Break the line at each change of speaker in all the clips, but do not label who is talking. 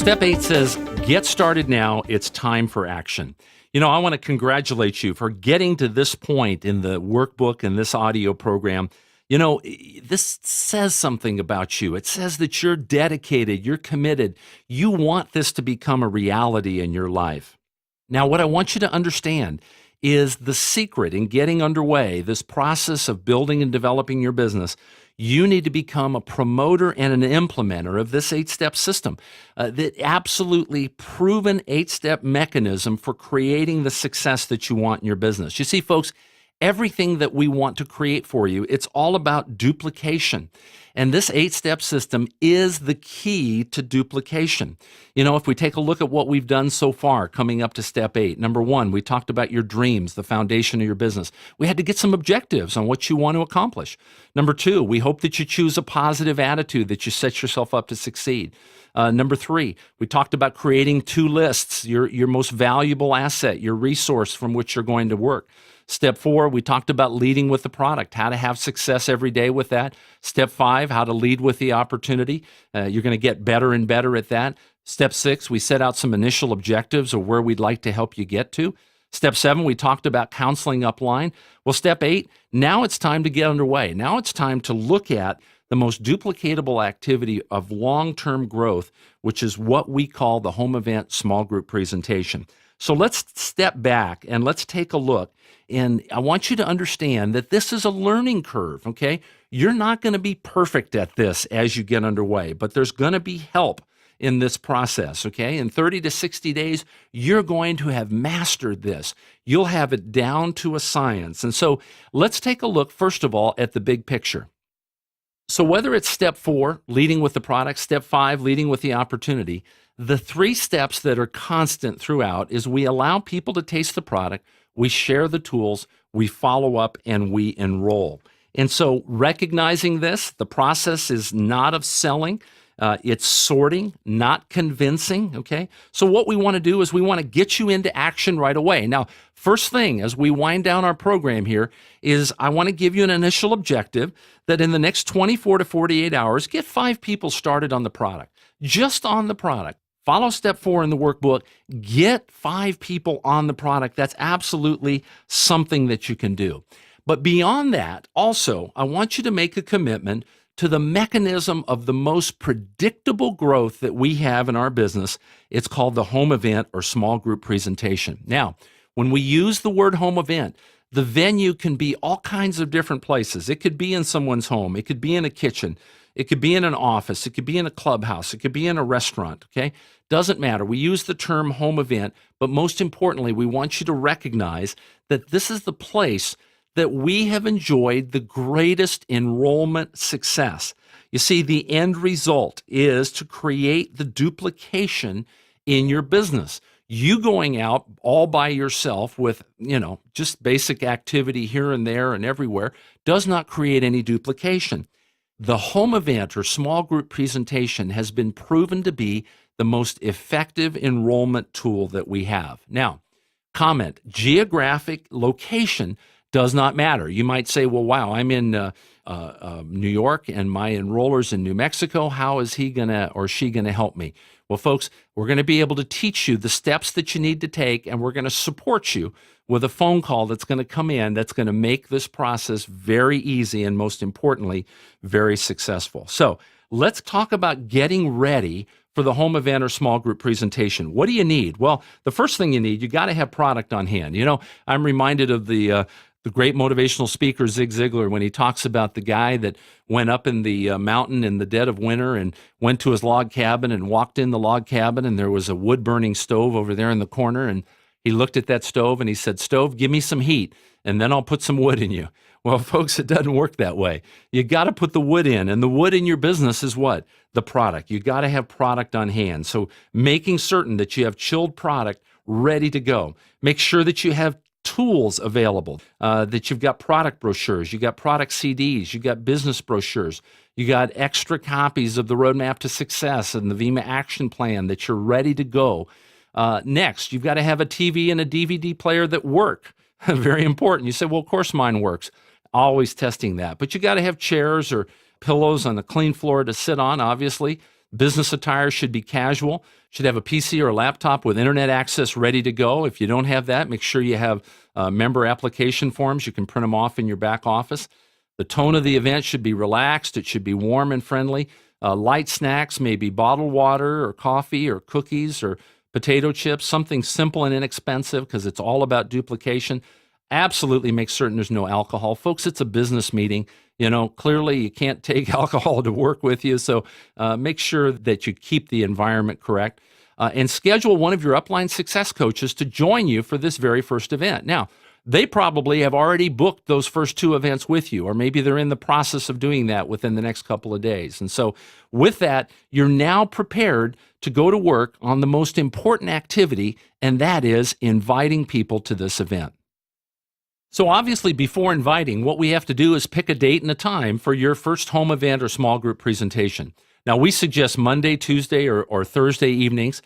Step 8 says, get started now. It's time for action. I want to congratulate you for getting to this point in the workbook and this audio program. This says something about you. It says that you're dedicated, you're committed. You want this to become a reality in your life. Now, what I want you to understand is the secret in getting underway, this process of building and developing your business. You need to become a promoter and an implementer of this 8-step system, the absolutely proven 8-step mechanism for creating the success that you want in your business. You see, folks, everything that we want to create for you, it's all about duplication. And this 8-step system is the key to duplication. If we take a look at what we've done so far coming up to step 8, number 1, we talked about your dreams, the foundation of your business. We had to get some objectives on what you want to accomplish. Number 2, we hope that you choose a positive attitude, that you set yourself up to succeed. Number 3, we talked about creating 2 lists, your most valuable asset, your resource from which you're going to work. Step 4, we talked about leading with the product, how to have success every day with that. Step 5, how to lead with the opportunity. You're going to get better and better at that. Step 6, we set out some initial objectives of where we'd like to help you get to. Step 7, we talked about counseling upline. Well, step 8, now it's time to get underway. Now it's time to look at the most duplicatable activity of long-term growth, which is what we call the home event small group presentation. So let's step back and let's take a look. And I want you to understand that this is a learning curve, okay? You're not going to be perfect at this as you get underway, but there's going to be help in this process, okay? In 30 to 60 days, you're going to have mastered this. You'll have it down to a science. And so let's take a look, first of all, at the big picture. So whether it's step 4, leading with the product, step 5, leading with the opportunity, the 3 steps that are constant throughout is we allow people to taste the product, we share the tools, we follow up, and we enroll. And so recognizing this, the process is not of selling, it's sorting, not convincing, okay? So what we want to do is we want to get you into action right away. Now, first thing as we wind down our program here is I want to give you an initial objective that in the next 24 to 48 hours, get 5 people started on the product, just on the product. Follow step 4 in the workbook, get 5 people on the product. That's absolutely something that you can do. But beyond that, also, I want you to make a commitment to the mechanism of the most predictable growth that we have in our business. It's called the home event or small group presentation. Now, when we use the word home event, the venue can be all kinds of different places. It could be in someone's home. It could be in a kitchen. It could be in an office. It could be in a clubhouse. It could be in a restaurant, okay? Doesn't matter. We use the term home event, but most importantly, we want you to recognize that this is the place that we have enjoyed the greatest enrollment success. You see, the end result is to create the duplication in your business. You going out all by yourself with, just basic activity here and there and everywhere does not create any duplication. The home event or small group presentation has been proven to be the most effective enrollment tool that we have. Now, comment, geographic location does not matter. You might say, well, wow, I'm in New York and my enroller's in New Mexico. How is he gonna or she gonna help me? Well, folks, we're going to be able to teach you the steps that you need to take, and we're going to support you with a phone call that's going to come in that's going to make this process very easy and, most importantly, very successful. So let's talk about getting ready for the home event or small group presentation. What do you need? Well, the first thing you got to have product on hand. I'm reminded of the great motivational speaker Zig Ziglar when he talks about the guy that went up in the mountain in the dead of winter and went to his log cabin and walked in the log cabin, and there was a wood-burning stove over there in the corner, and he looked at that stove and he said, "Stove, give me some heat, and then I'll put some wood in you." Well, folks, it doesn't work that way. You got to put the wood in, and the wood in your business is what? The product. You got to have product on hand. So making certain that you have chilled product ready to go. Make sure that you have tools available, that you've got product brochures, you got product CDs, you got business brochures, you got extra copies of the Roadmap to Success and the VIMA Action Plan that you're ready to go. Next, you've got to have a TV and a DVD player that work. Very important. You say, well, of course mine works. Always testing that. But you got to have chairs or pillows on a clean floor to sit on, obviously. Business attire should be casual, should have a PC or a laptop with internet access ready to go. If you don't have that, make sure you have member application forms. You can print them off in your back office. The tone of the event should be relaxed. It should be warm and friendly. Light snacks, maybe bottled water or coffee or cookies or potato chips, something simple and inexpensive because it's all about duplication. Absolutely make certain there's no alcohol. Folks, it's a business meeting. Clearly you can't take alcohol to work with you, so make sure that you keep the environment correct. And schedule one of your upline success coaches to join you for this very first event. Now, they probably have already booked those first 2 events with you, or maybe they're in the process of doing that within the next couple of days. And so with that, you're now prepared to go to work on the most important activity, and that is inviting people to this event. So obviously, before inviting, what we have to do is pick a date and a time for your first home event or small group presentation. Now, we suggest Monday, Tuesday, or Thursday evenings.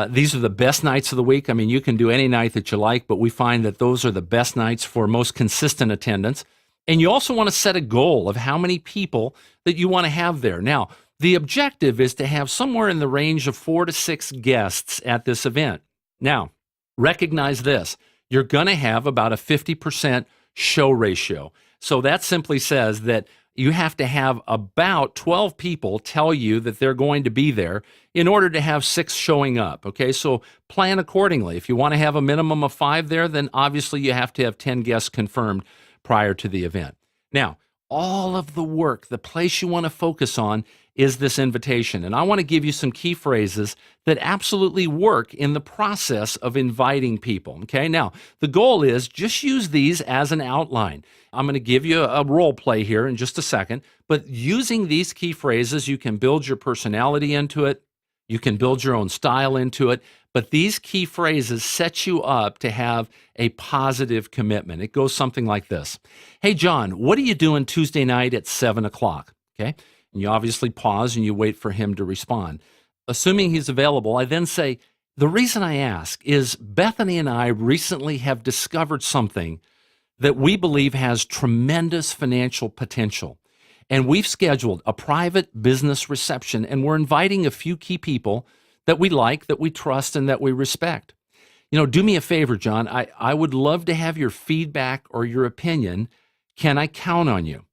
These are the best nights of the week. I mean, you can do any night that you like, but we find that those are the best nights for most consistent attendance. And you also want to set a goal of how many people that you want to have there. Now, the objective is to have somewhere in the range of 4 to 6 guests at this event. Now, recognize this. You're going to have about a 50% show ratio. So that simply says that you have to have about 12 people tell you that they're going to be there in order to have 6 showing up. Okay, so plan accordingly. If you want to have a minimum of 5 there, then obviously you have to have 10 guests confirmed prior to the event. Now, all of the work, the place you want to focus on is this invitation. And I want to give you some key phrases that absolutely work in the process of inviting people. Okay, now the goal is just use these as an outline. I'm going to give you a role play here in just a second, but using these key phrases, you can build your personality into it. You can build your own style into it. But these key phrases set you up to have a positive commitment. It goes something like this. Hey, John, what are you doing Tuesday night at 7 o'clock? Okay. And you obviously pause and you wait for him to respond. Assuming he's available, I then say, the reason I ask is Bethany and I recently have discovered something that we believe has tremendous financial potential. And we've scheduled a private business reception, and we're inviting a few key people that we like, that we trust, and that we respect. Do me a favor, John. I would love to have your feedback or your opinion. Can I count on you?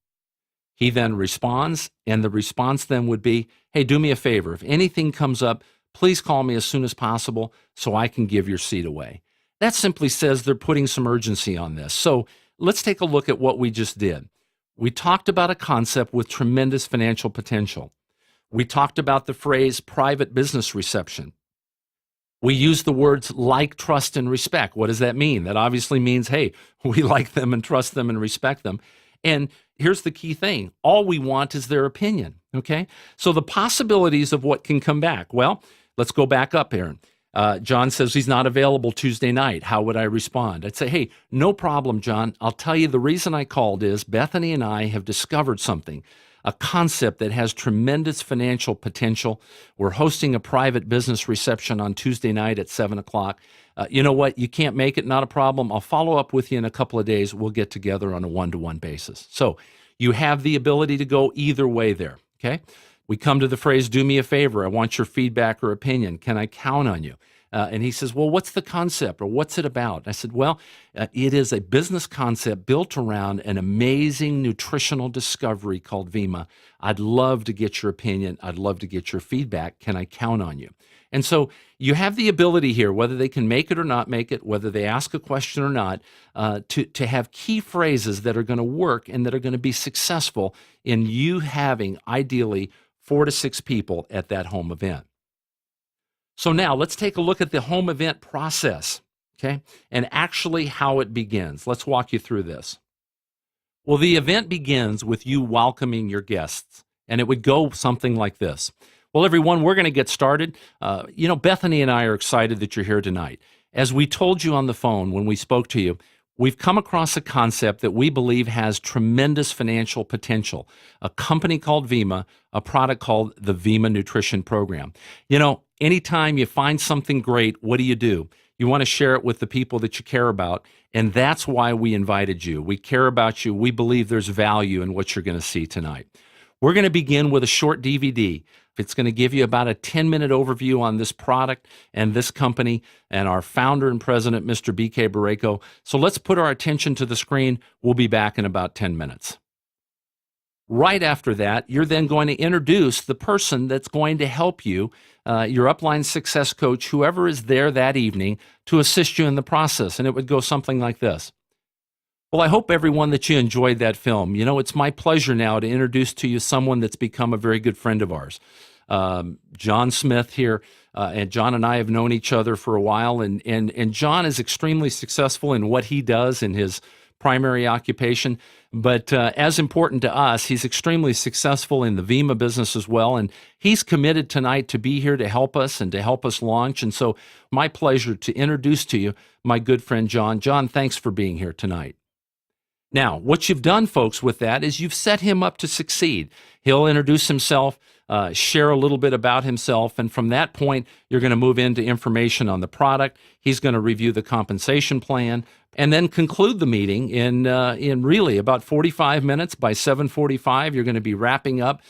He then responds, and the response then would be, hey, do me a favor. If anything comes up, please call me as soon as possible so I can give your seat away. That simply says they're putting some urgency on this. So let's take a look at what we just did. We talked about a concept with tremendous financial potential. We talked about the phrase private business reception. We used the words like, trust, and respect. What does that mean? That obviously means, hey, we like them and trust them and respect them. And here's the key thing. All we want is their opinion, okay? So the possibilities of what can come back. Well, let's go back up, Aaron. John says he's not available Tuesday night. How would I respond? I'd say, hey, no problem, John. I'll tell you the reason I called is Bethany and I have discovered something, a concept that has tremendous financial potential. We're hosting a private business reception on Tuesday night at 7 o'clock. You know what? You can't make it, not a problem. I'll follow up with you in a couple of days. We'll get together on a one-to-one basis. So you have the ability to go either way there, okay? We come to the phrase, do me a favor. I want your feedback or opinion. Can I count on you? And he says, well, what's the concept or what's it about? I said, well, it is a business concept built around an amazing nutritional discovery called Vima. I'd love to get your opinion. I'd love to get your feedback. Can I count on you? And so you have the ability here, whether they can make it or not make it, whether they ask a question or not, to have key phrases that are going to work and that are going to be successful in you having, ideally, 4 to 6 people at that home event. So now let's take a look at the home event process, okay, and actually how it begins. Let's walk you through this. Well, the event begins with you welcoming your guests, and it would go something like this. Well, everyone, we're going to get started. Bethany and I are excited that you're here tonight. As we told you on the phone when we spoke to you, we've come across a concept that we believe has tremendous financial potential, a company called Vima, a product called the Vima Nutrition Program. Anytime you find something great, what do? You want to share it with the people that you care about, and that's why we invited you. We care about you. We believe there's value in what you're going to see tonight. We're going to begin with a short DVD. It's going to give you about a 10-minute overview on this product and this company and our founder and president, Mr. BK Barreco. So let's put our attention to the screen. We'll be back in about 10 minutes. Right after that, you're then going to introduce the person that's going to help you, your upline success coach, whoever is there that evening, to assist you in the process. And it would go something like this. Well, I hope everyone that you enjoyed that film. You know, it's my pleasure now to introduce to you someone that's become a very good friend of ours. John Smith here, and John and I have known each other for a while, and John is extremely successful in what he does in his primary occupation, but as important to us, he's extremely successful in the Vima business as well, and he's committed tonight to be here to help us and to help us launch, and so my pleasure to introduce to you my good friend John. John, thanks for being here tonight. Now, what you've done, folks, with that is you've set him up to succeed. He'll introduce himself, share a little bit about himself, and from that point, you're going to move into information on the product. He's going to review the compensation plan, and then conclude the meeting in really about 45 minutes. By 7:45, you're going to be wrapping up.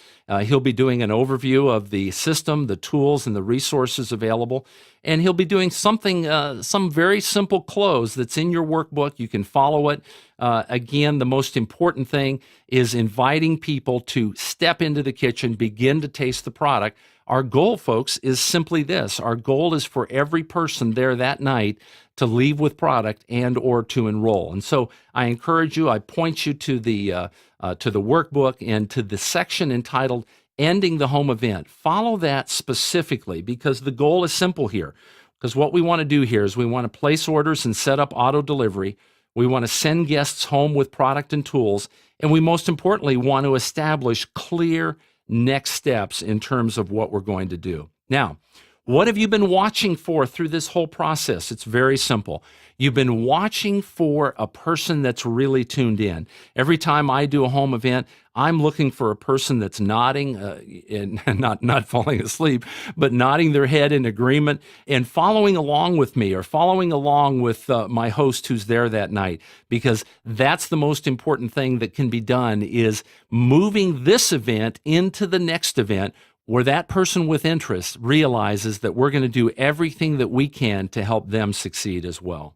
He'll be doing an overview of the system, the tools, and the resources available, and he'll be doing something, some very simple close that's in your workbook. You can follow it. Again, the most important thing is inviting people to step into the kitchen, begin to taste the product. Our goal, folks, is simply this. Our goal is for every person there that night to leave with product and or to enroll. And so I encourage you, I point you to the workbook and to the section entitled Ending the Home Event. Follow that specifically because the goal is simple here. Because what we want to do here is we want to place orders and set up auto delivery. We want to send guests home with product and tools. And we most importantly want to establish clear next steps in terms of what we're going to do. Now, what have you been watching for through this whole process? It's very simple. You've been watching for a person that's really tuned in. Every time I do a home event, I'm looking for a person that's nodding, and not falling asleep, but nodding their head in agreement and following along with me or following along with my host who's there that night, because that's the most important thing that can be done is moving this event into the next event where that person with interest realizes that we're going to do everything that we can to help them succeed as well.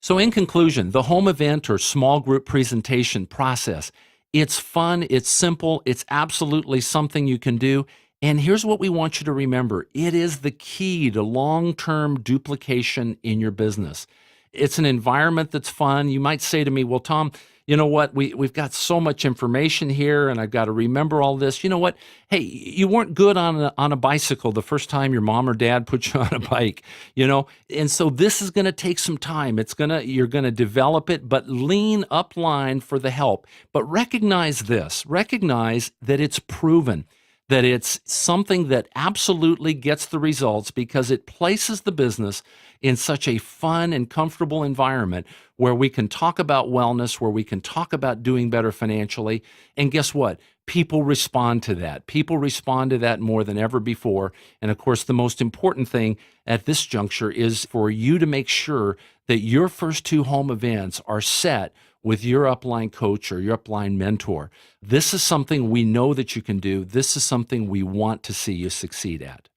So in conclusion, the home event or small group presentation process, it's fun, it's simple, it's absolutely something you can do. And here's what we want you to remember. It is the key to long-term duplication in your business. It's an environment that's fun. You might say to me, well, Tom, you know what? We've got so much information here and I've got to remember all this. You know what? Hey, you weren't good on a bicycle the first time your mom or dad put you on a bike, you know? And so this is going to take some time. You're going to develop it, but lean upline for the help. But recognize this, recognize that it's proven, that it's something that absolutely gets the results because it places the business in such a fun and comfortable environment where we can talk about wellness, where we can talk about doing better financially. And guess what? People respond to that. People respond to that more than ever before. And of course, the most important thing at this juncture is for you to make sure that your first two home events are set with your upline coach or your upline mentor. This is something we know that you can do. This is something we want to see you succeed at.